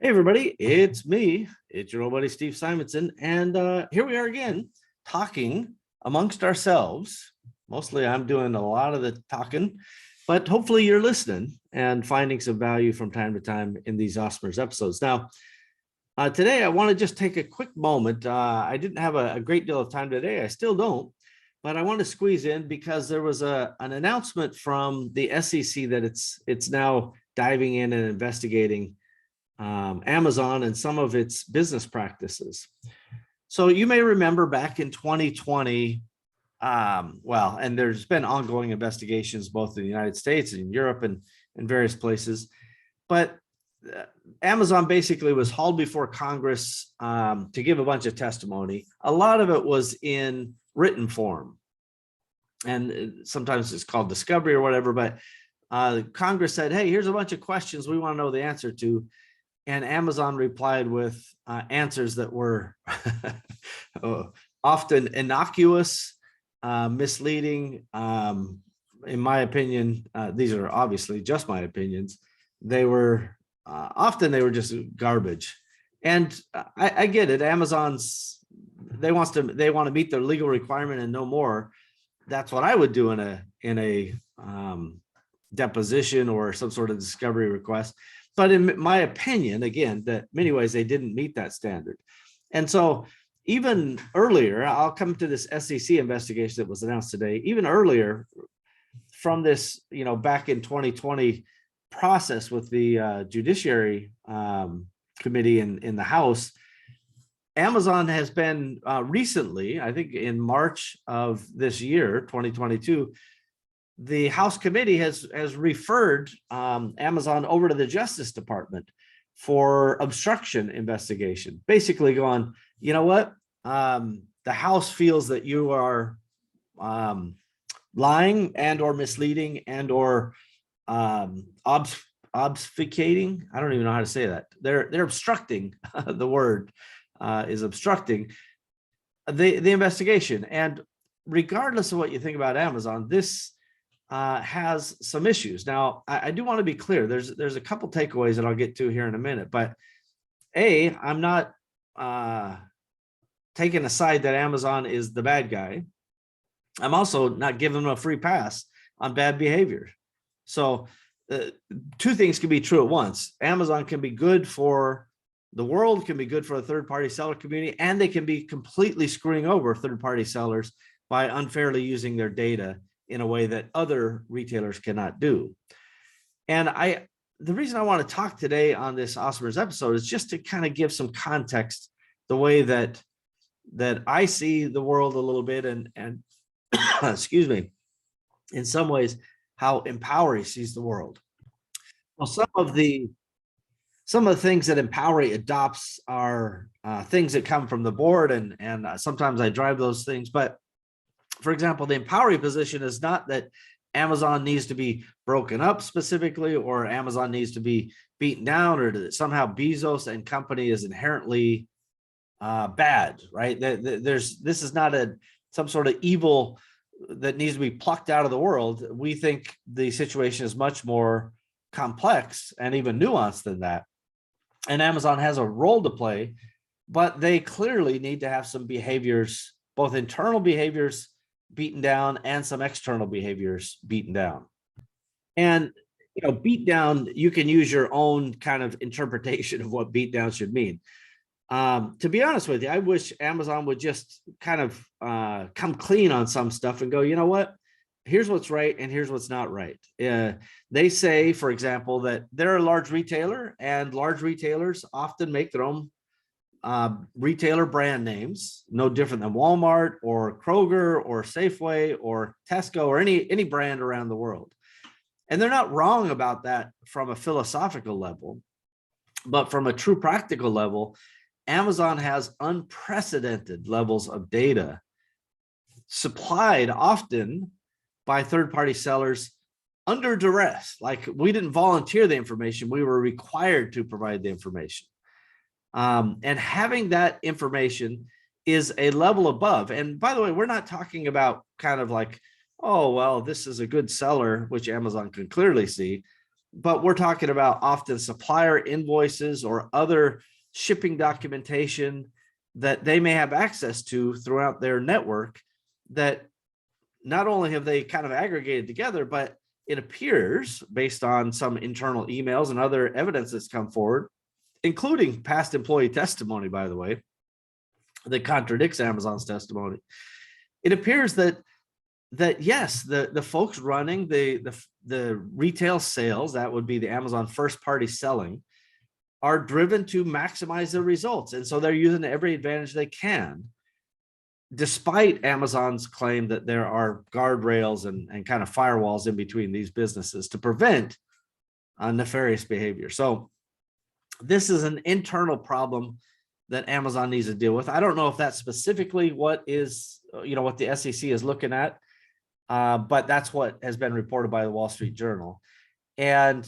Hey everybody, it's me. It's your old buddy Steve Simonson, and here we are again talking amongst ourselves. Mostly I'm doing a lot of the talking, but hopefully you're listening and finding some value from time to time in these Osmers episodes. Now, today I want to just take a quick moment. I didn't have a great deal of time today. I still don't, but I want to squeeze in because there was an announcement from the SEC that it's now diving in and investigating Amazon and some of its business practices. So you may remember back in 2020, and there's been ongoing investigations both in the United States and in Europe and in various places, but Amazon basically was hauled before Congress to give a bunch of testimony. A lot of it was in written form, and sometimes it's called discovery or whatever, but Congress said, hey, here's a bunch of questions we want to know the answer to. And Amazon replied with answers that were often innocuous, misleading. In my opinion, these are obviously just my opinions. They were often just garbage. And I get it. They want to meet their legal requirement and no more. That's what I would do in a deposition or some sort of discovery request. But in my opinion, again, that many ways they didn't meet that standard. And so even earlier, I'll come to this SEC investigation that was announced today, even earlier from this, back in 2020 process with the Judiciary Committee in the House, Amazon has been recently, I think in March of this year, 2022, the House committee has referred Amazon over to the Justice Department for obstruction investigation, basically going, you know what? The House feels that you are lying and or misleading and or obfuscating. I don't even know how to say that. They're obstructing. The word is obstructing the investigation. And regardless of what you think about Amazon, this has some issues. Now, I do want to be clear. There's a couple takeaways that I'll get to here in a minute, but I'm not taking a side that Amazon is the bad guy. I'm also not giving them a free pass on bad behavior. So two things can be true at once. Amazon can be good for the world, can be good for a third-party seller community, and they can be completely screwing over third-party sellers by unfairly using their data in a way that other retailers cannot do. And the reason I want to talk today on this Osmers episode is just to kind of give some context, the way that I see the world a little bit, and excuse me, in some ways, how Empowery sees the world. Well, some of the things that Empowery adopts are things that come from the board, and sometimes I drive those things, but for example, the Empowery position is not that Amazon needs to be broken up specifically, or Amazon needs to be beaten down, or that somehow Bezos and company is inherently bad, right? This is not some sort of evil that needs to be plucked out of the world. We think the situation is much more complex and even nuanced than that. And Amazon has a role to play, but they clearly need to have some behaviors, both internal behaviors beaten down and some external behaviors beaten down. And beat down, you can use your own kind of interpretation of what beat down should mean. To be honest with you, I wish Amazon would just kind of come clean on some stuff and go, you know what, here's what's right and here's what's not right. They say, for example, that they're a large retailer, and large retailers often make their own retailer brand names, no different than Walmart or Kroger or Safeway or Tesco or any brand around the world. And they're not wrong about that from a philosophical level, but from a true practical level, Amazon has unprecedented levels of data supplied often by third-party sellers under duress. Like, we didn't volunteer the information, we were required to provide the information. And having that information is a level above. And by the way, we're not talking about kind of like, oh, well, this is a good seller, which Amazon can clearly see. but we're talking about often supplier invoices or other shipping documentation that they may have access to throughout their network, that not only have they kind of aggregated together, but it appears, based on some internal emails and other evidence that's come forward, including past employee testimony, by the way, that contradicts Amazon's testimony. It appears that yes, the folks running the retail sales, that would be the Amazon first party selling, are driven to maximize their results. And so they're using every advantage they can, despite Amazon's claim that there are guardrails and kind of firewalls in between these businesses to prevent nefarious behavior. So this is an internal problem that Amazon needs to deal with. I don't know if that's specifically what is, what the SEC is looking at, but that's what has been reported by the Wall Street Journal. And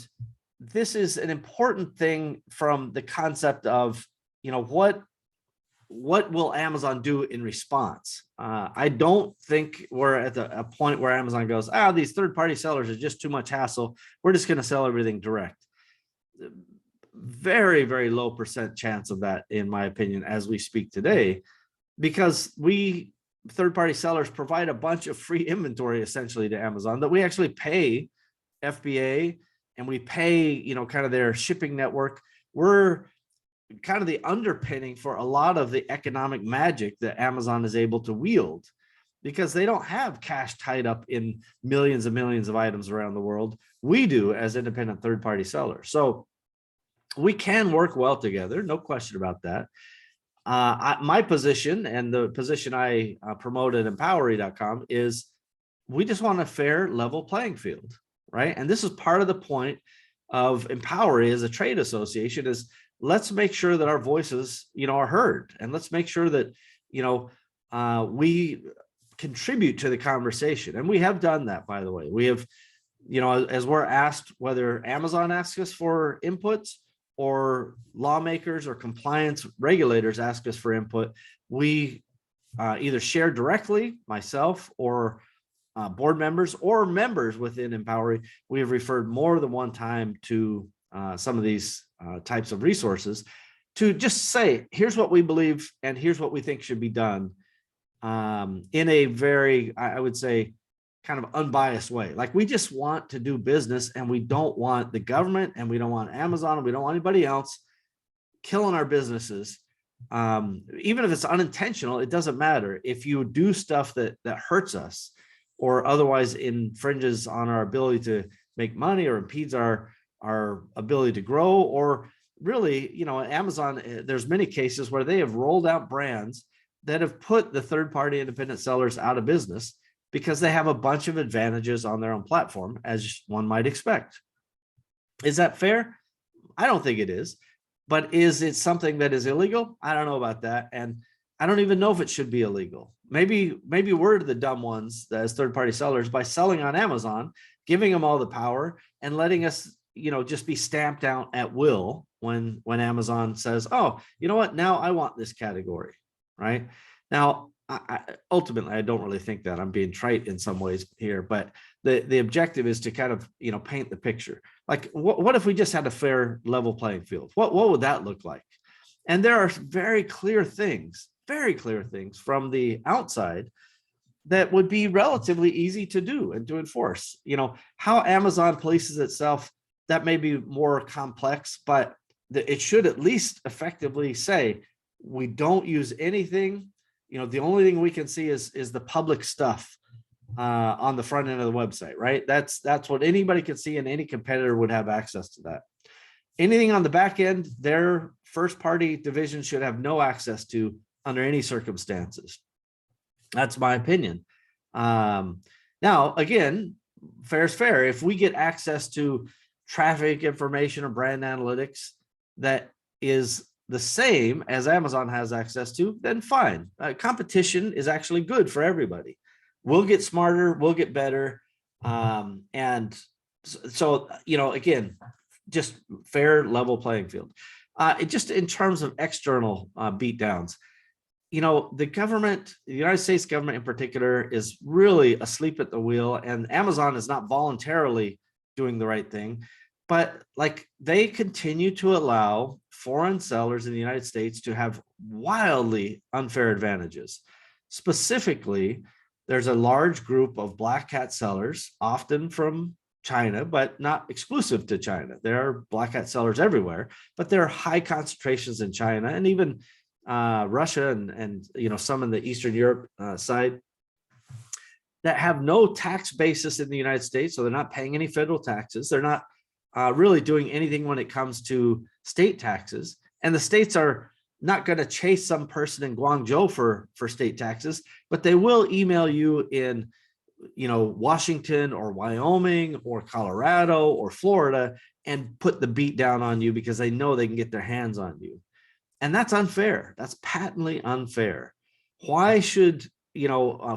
this is an important thing from the concept of, what will Amazon do in response? I don't think we're at a point where Amazon goes, these third-party sellers are just too much hassle, we're just going to sell everything direct. Very, very low percent chance of that, in my opinion, as we speak today, because third-party sellers provide a bunch of free inventory essentially to Amazon that we actually pay FBA, and we pay, kind of their shipping network. We're kind of the underpinning for a lot of the economic magic that Amazon is able to wield, because they don't have cash tied up in millions and millions of items around the world. We do as independent third-party sellers. So we can work well together, no question about that. My position, and the position I promote at Empowery.com, is we just want a fair, level playing field, right? And this is part of the point of Empowery as a trade association, is let's make sure that our voices, are heard, and let's make sure that, we contribute to the conversation. And we have done that, by the way. We have, as we're asked whether Amazon asks us for inputs, or lawmakers or compliance regulators ask us for input, we either share directly, myself or board members or members within Empowery. We have referred more than one time to some of these types of resources to just say, here's what we believe and here's what we think should be done, in a very, I would say, kind of unbiased way. Like, we just want to do business, and we don't want the government, and we don't want Amazon, and we don't want anybody else killing our businesses. Even if it's unintentional, it doesn't matter. If you do stuff that hurts us or otherwise infringes on our ability to make money or impedes our ability to grow, or really, Amazon, there's many cases where they have rolled out brands that have put the third-party independent sellers out of business because they have a bunch of advantages on their own platform, as one might expect. Is that fair? I don't think it is. But is it something that is illegal? I don't know about that. And I don't even know if it should be illegal. Maybe we're the dumb ones as third-party sellers by selling on Amazon, giving them all the power and letting us, just be stamped out at will when Amazon says, oh, you know what? Now I want this category, right? Now, ultimately, I don't really think that. I'm being trite in some ways here, but the objective is to kind of, paint the picture. Like, what if we just had a fair, level playing field? What would that look like? And there are very clear things from the outside that would be relatively easy to do and to enforce. How Amazon polices itself, that may be more complex, but it should at least effectively say, we don't use anything. The only thing we can see is the public stuff on the front end of the website, right? That's what anybody can see, and any competitor would have access to that. Anything on the back end, their first party division should have no access to under any circumstances. That's my opinion. Now, again, fair is fair. If we get access to traffic information or brand analytics that is the same as Amazon has access to, then fine. Competition is actually good for everybody. We'll get smarter, we'll get better. And so, again, just fair, level playing field. Just in terms of external beatdowns, the government, the United States government in particular, is really asleep at the wheel, and Amazon is not voluntarily doing the right thing. But like they continue to allow foreign sellers in the United States to have wildly unfair advantages. Specifically, there's a large group of black cat sellers, often from China, but not exclusive to China. There are black cat sellers everywhere, but there are high concentrations in China and even Russia and some in the Eastern Europe side that have no tax basis in the United States. So they're not paying any federal taxes. They're not really doing anything when it comes to state taxes. And the states are not going to chase some person in Guangzhou for state taxes, but they will email you in Washington or Wyoming or Colorado or Florida and put the beat down on you because they know they can get their hands on you. And that's unfair. That's patently unfair. Why should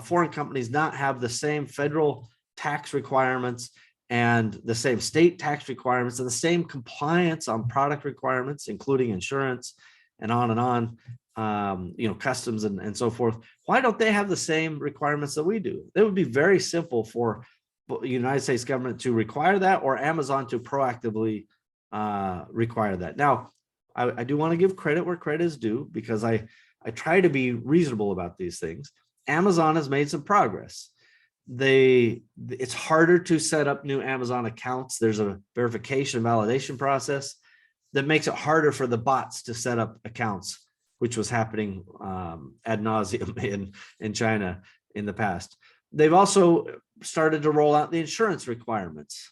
foreign companies not have the same federal tax requirements and the same state tax requirements and the same compliance on product requirements, including insurance and on, customs and so forth? Why don't they have the same requirements that we do? It would be very simple for the United States government to require that, or Amazon to proactively require that. Now, I do want to give credit where credit is due, because I try to be reasonable about these things. Amazon has made some progress. It's harder to set up new Amazon accounts. There's a verification validation process that makes it harder for the bots to set up accounts, which was happening ad nauseum in China in the past. They've also started to roll out the insurance requirements.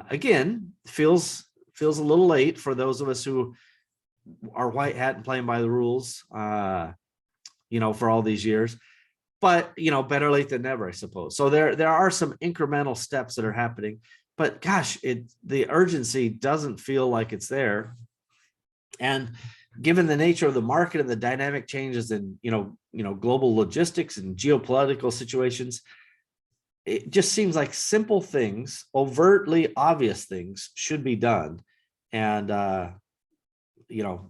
Again, feels a little late for those of us who are white hat and playing by the rules, for all these years. But better late than never, I suppose. So there are some incremental steps that are happening, but gosh, the urgency doesn't feel like it's there. And given the nature of the market and the dynamic changes in global logistics and geopolitical situations, it just seems like simple things, overtly obvious things, should be done. And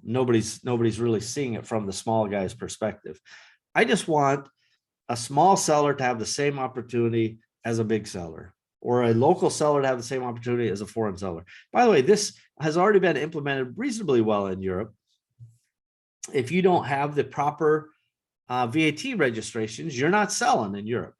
nobody's really seeing it from the small guy's perspective. I just want a small seller to have the same opportunity as a big seller, or a local seller to have the same opportunity as a foreign seller. By the way, this has already been implemented reasonably well in Europe. If you don't have the proper VAT registrations, you're not selling in Europe.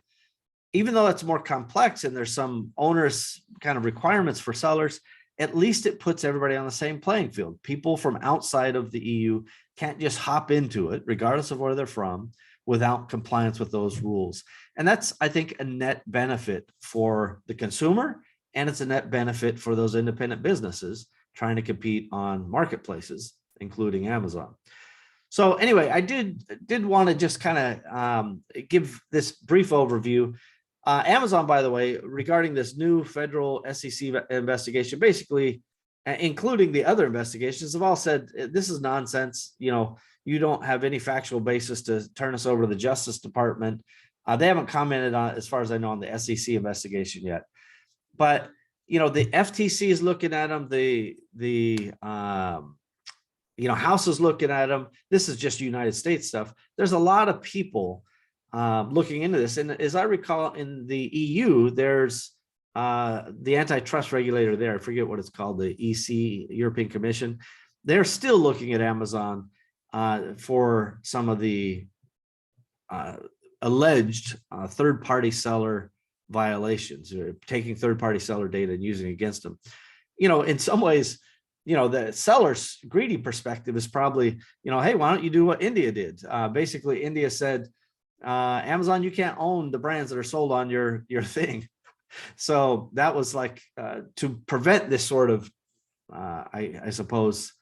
Even though it's more complex and there's some onerous kind of requirements for sellers, at least it puts everybody on the same playing field. People from outside of the EU can't just hop into it, regardless of where they're from, without compliance with those rules. And that's, I think, a net benefit for the consumer, and it's a net benefit for those independent businesses trying to compete on marketplaces, including Amazon. So anyway, I did want to just kind of give this brief overview. Amazon, by the way, regarding this new federal SEC investigation, basically, including the other investigations, have all said this is nonsense. You don't have any factual basis to turn us over to the Justice Department. They haven't commented on, as far as I know, on the SEC investigation yet. But the FTC is looking at them. The House is looking at them. This is just United States stuff. There's a lot of people looking into this, and as I recall, in the EU, there's the antitrust regulator there. I forget what it's called, the EC, European Commission. They're still looking at Amazon for some of the alleged third-party seller violations, or taking third-party seller data and using it against them. In some ways, the seller's greedy perspective is probably, hey, why don't you do what India did? Basically, India said, Amazon, you can't own the brands that are sold on your thing. So that was like to prevent this sort of, I suppose,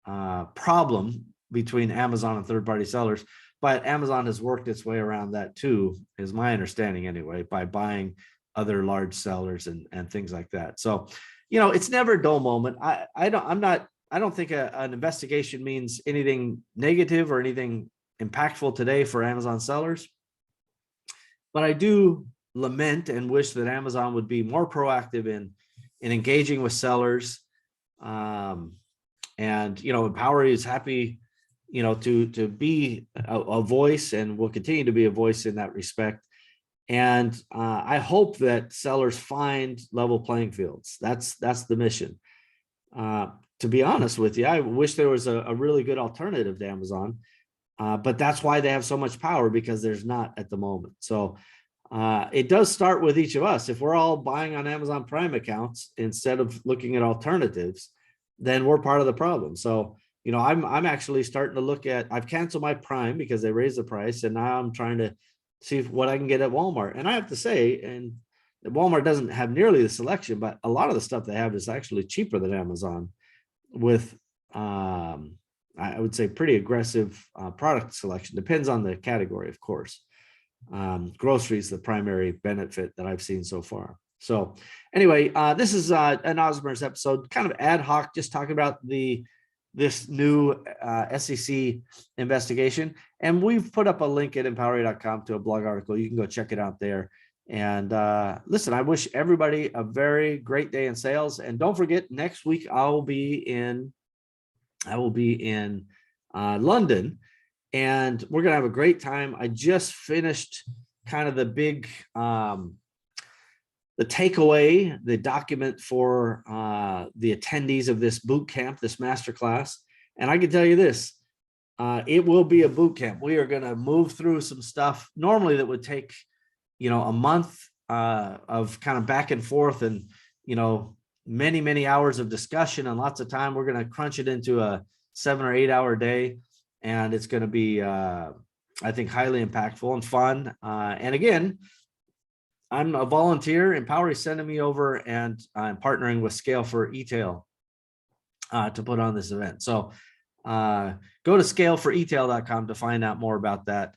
problem between Amazon and third-party sellers. But Amazon has worked its way around that too, is my understanding anyway, by buying other large sellers and things like that. So, it's never a dull moment. I don't think an investigation means anything negative or anything impactful today for Amazon sellers. But I do lament and wish that Amazon would be more proactive in engaging with sellers. And Empower is happy to be a voice, and will continue to be a voice in that respect. And I hope that sellers find level playing fields. That's the mission. To be honest with you, I wish there was a really good alternative to Amazon. But that's why they have so much power, because there's not at the moment. So it does start with each of us. If we're all buying on Amazon Prime accounts instead of looking at alternatives, then we're part of the problem. So, you know, I'm actually starting to look at, I've canceled my Prime because they raised the price, and now I'm trying to see what I can get at Walmart. And I have to say, and Walmart doesn't have nearly the selection, but a lot of the stuff they have is actually cheaper than Amazon, with I would say pretty aggressive product selection. Depends on the category, of course. Groceries, the primary benefit that I've seen so far. So anyway, this is an Osmer's episode, kind of ad hoc, just talking about this new SEC investigation. And we've put up a link at empowery.com to a blog article. You can go check it out there. And listen, I wish everybody a very great day in sales. And don't forget, next week I will be in London, and we're gonna have a great time. I just finished kind of the big the takeaway, the document for the attendees of this boot camp, this masterclass. And I can tell you this, it will be a boot camp. We are going to move through some stuff normally that would take, you know, a month of kind of back and forth, and, you know, many hours of discussion and lots of time. We're going to crunch it into a 7 or 8 hour day. And it's going to be, I think, highly impactful and fun. And again, I'm a volunteer. Empower is sending me over, and I'm partnering with Scale for Etail to put on this event. So go to scaleforetail.com to find out more about that,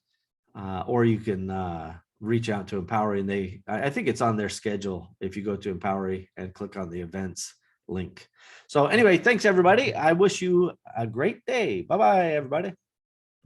or you can reach out to Empower, and I think it's on their schedule if you go to Empower and click on the events link. So anyway, thanks everybody. I wish you a great day. Bye-bye, everybody.